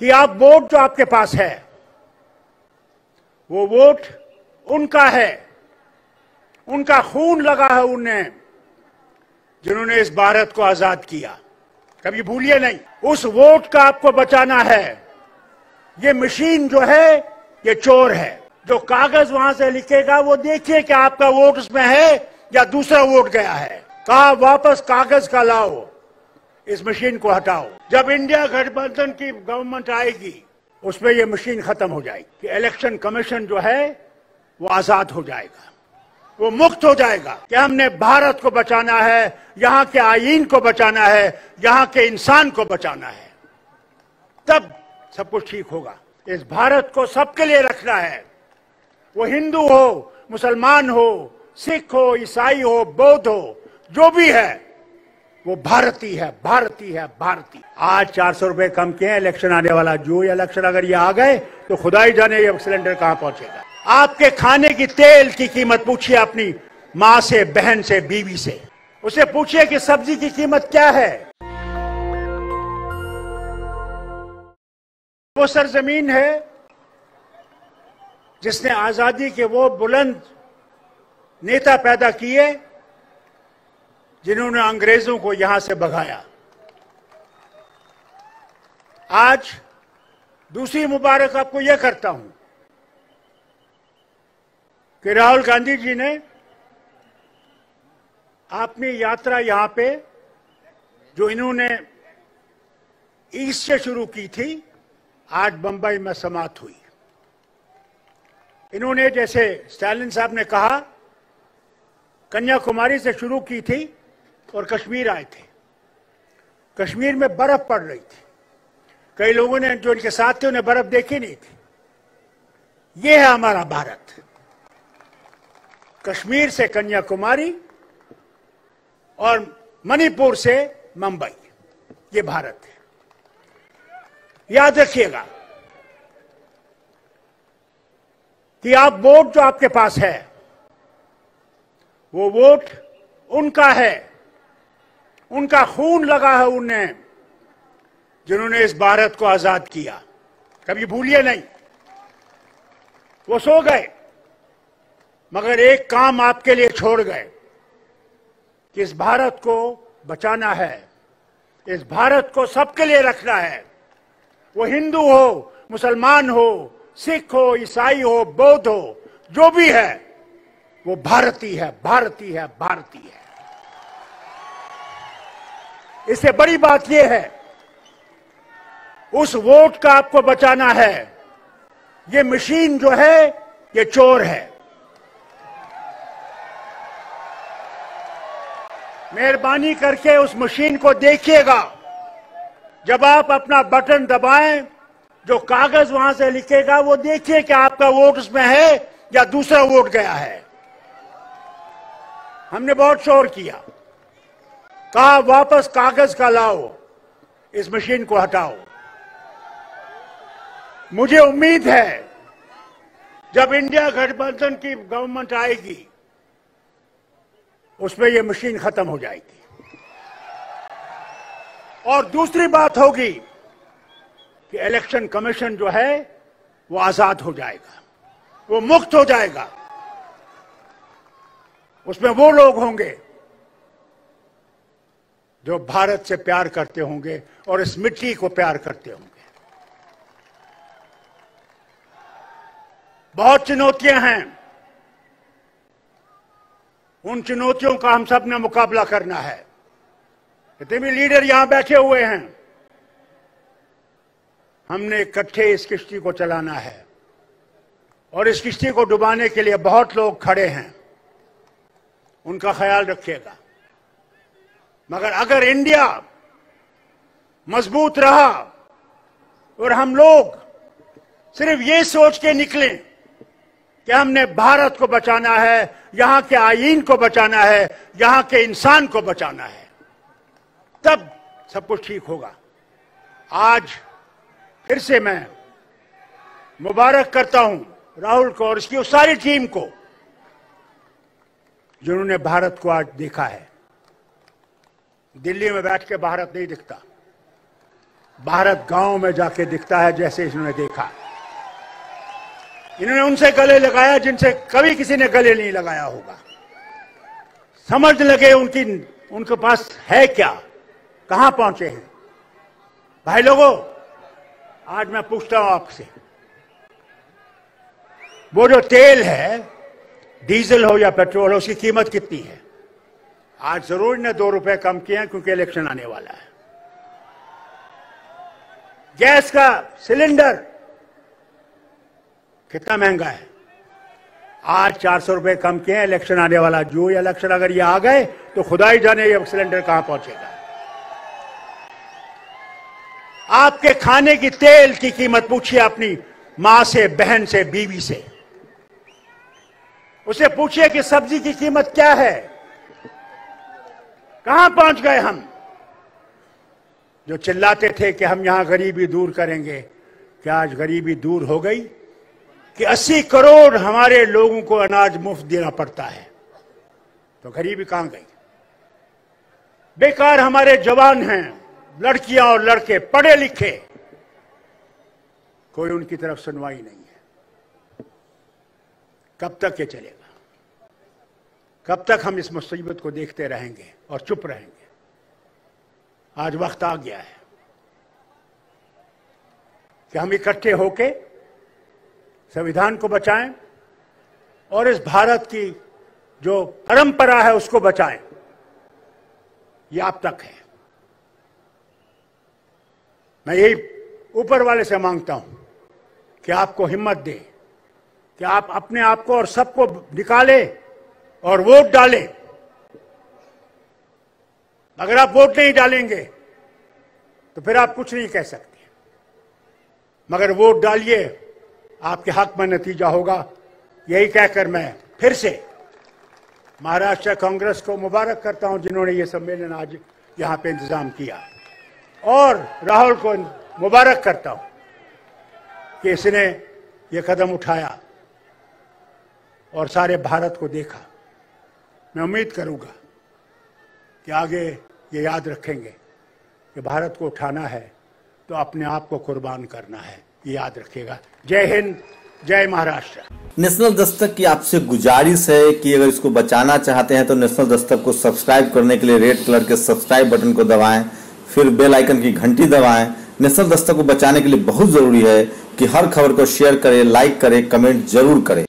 कि आप वोट जो आपके पास है वो वोट उनका है, उनका खून लगा है उन्हें जिन्होंने इस भारत को आजाद किया। कभी भूलिए नहीं, उस वोट का आपको बचाना है। ये मशीन जो है ये चोर है। जो कागज वहां से लिखेगा वो देखिए कि आपका वोट उसमें है या दूसरा वोट गया है। कहा वापस कागज का लाओ, इस मशीन को हटाओ। जब इंडिया गठबंधन की गवर्नमेंट आएगी उसमें ये मशीन खत्म हो जाएगी कि इलेक्शन कमीशन जो है वो आजाद हो जाएगा, वो मुक्त हो जाएगा कि हमने भारत को बचाना है, यहां के आईन को बचाना है, यहां के इंसान को बचाना है। तब सब कुछ ठीक होगा। इस भारत को सबके लिए रखना है, वो हिंदू हो, मुसलमान हो, सिख हो, ईसाई हो, बौद्ध हो, जो भी है वो भारतीय है, भारतीय है, भारतीय। आज 400 रुपए कम किए, इलेक्शन आने वाला, जो इलेक्शन अगर ये आ गए तो खुदा ही जाने ये सिलेंडर कहां पहुंचेगा। आपके खाने की तेल की कीमत पूछिए अपनी मां से, बहन से, बीवी से। उसे पूछिए कि सब्जी की कीमत क्या है। वो सरजमीन है जिसने आजादी के वो बुलंद नेता पैदा किए जिन्होंने अंग्रेजों को यहां से भगाया। आज दूसरी मुबारक आपको यह करता हूं कि राहुल गांधी जी ने अपनी यात्रा यहां पे जो इन्होंने ईस्ट से शुरू की थी, आज बंबई में समाप्त हुई। इन्होंने, जैसे स्टालिन साहब ने कहा, कन्याकुमारी से शुरू की थी और कश्मीर आए थे। कश्मीर में बर्फ पड़ रही थी, कई लोगों ने जो इनके साथ थे उन्हें बर्फ देखी नहीं थी। ये है हमारा भारत, कश्मीर से कन्याकुमारी और मणिपुर से मुंबई, ये भारत है। याद रखिएगा कि आप वोट जो आपके पास है वो वोट उनका है, उनका खून लगा है उन्हें जिन्होंने इस भारत को आजाद किया। कभी भूलिए नहीं, वो सो गए मगर एक काम आपके लिए छोड़ गए कि इस भारत को बचाना है, इस भारत को सबके लिए रखना है। वो हिंदू हो, मुसलमान हो, सिख हो, ईसाई हो, बौद्ध हो, जो भी है वो भारतीय है, भारतीय है, भारतीय है। इससे बड़ी बात यह है, उस वोट का आपको बचाना है। ये मशीन जो है ये चोर है। मेहरबानी करके उस मशीन को देखिएगा। जब आप अपना बटन दबाएं, जो कागज वहां से लिखेगा वो देखिए कि आपका वोट उसमें है या दूसरा वोट गया है। हमने बहुत शोर किया, कहा वापस कागज का लाओ, इस मशीन को हटाओ। मुझे उम्मीद है जब इंडिया गठबंधन की गवर्नमेंट आएगी उसमें यह मशीन खत्म हो जाएगी। और दूसरी बात होगी कि इलेक्शन कमीशन जो है वो आजाद हो जाएगा, वो मुक्त हो जाएगा। उसमें वो लोग होंगे जो भारत से प्यार करते होंगे और इस मिट्टी को प्यार करते होंगे। बहुत चुनौतियां हैं, उन चुनौतियों का हम सब ने मुकाबला करना है। जितने भी लीडर यहां बैठे हुए हैं, हमने इकट्ठे इस किश्ती को चलाना है और इस किश्ती को डुबाने के लिए बहुत लोग खड़े हैं, उनका ख्याल रखिएगा। मगर अगर इंडिया मजबूत रहा और हम लोग सिर्फ ये सोच के निकलें कि हमने भारत को बचाना है, यहां के आईन को बचाना है, यहां के इंसान को बचाना है, तब सब कुछ ठीक होगा। आज फिर से मैं मुबारक करता हूं राहुल को और उसकी उस सारी टीम को जिन्होंने भारत को आज देखा है। दिल्ली में बैठ के भारत नहीं दिखता, भारत गांव में जाके दिखता है जैसे इन्होंने देखा। इन्होंने उनसे गले लगाया जिनसे कभी किसी ने गले नहीं लगाया होगा। समझ लगे उनके पास है क्या, कहां पहुंचे हैं। भाई लोगों, आज मैं पूछता हूं आपसे, वो जो तेल है, डीजल हो या पेट्रोल हो, उसकी कीमत कितनी है? आज जरूर ने 2 रुपए कम किए हैं क्योंकि इलेक्शन आने वाला है। गैस का सिलेंडर कितना महंगा है? आज 400 रुपए कम किए हैं, इलेक्शन आने वाला। जो इलेक्शन अगर ये आ गए तो खुदा ही जाने ये सिलेंडर कहां पहुंचेगा। आपके खाने की तेल की कीमत पूछिए अपनी मां से, बहन से, बीवी से। उसे पूछिए कि सब्जी की कीमत क्या है, कहां पहुंच गए हम। जो चिल्लाते थे कि हम यहां गरीबी दूर करेंगे, क्या आज गरीबी दूर हो गई? कि 80 करोड़ हमारे लोगों को अनाज मुफ्त देना पड़ता है, तो गरीबी कहां गई? बेकार हमारे जवान हैं, लड़कियां और लड़के पढ़े लिखे, कोई उनकी तरफ सुनवाई नहीं है। कब तक ये चलेगा? कब तक हम इस मुसीबत को देखते रहेंगे और चुप रहेंगे? आज वक्त आ गया है कि हम इकट्ठे होके संविधान को बचाएं और इस भारत की जो परंपरा है उसको बचाएं। ये आप तक है। मैं यही ऊपर वाले से मांगता हूं कि आपको हिम्मत दे कि आप अपने आप को और सबको निकाले और वोट डालें। अगर आप वोट नहीं डालेंगे तो फिर आप कुछ नहीं कह सकते, मगर वोट डालिए, आपके हक में नतीजा होगा। यही कहकर मैं फिर से महाराष्ट्र कांग्रेस को मुबारक करता हूं जिन्होंने ये सम्मेलन आज यहां पे इंतजाम किया, और राहुल को मुबारक करता हूं कि इसने ये कदम उठाया और सारे भारत को देखा। मैं उम्मीद करूंगा कि आगे ये याद रखेंगे कि भारत को उठाना है तो अपने आप को कुर्बान करना है, ये याद रखिएगा। जय हिंद, जय महाराष्ट्र। नेशनल दस्तक की आपसे गुजारिश है कि अगर इसको बचाना चाहते हैं तो नेशनल दस्तक को सब्सक्राइब करने के लिए रेड कलर के सब्सक्राइब बटन को दबाएं, फिर बेल आइकन की घंटी दबाएं। नेशनल दस्तक को बचाने के लिए बहुत जरूरी है कि हर खबर को शेयर करें, लाइक करें, कमेंट जरूर करें।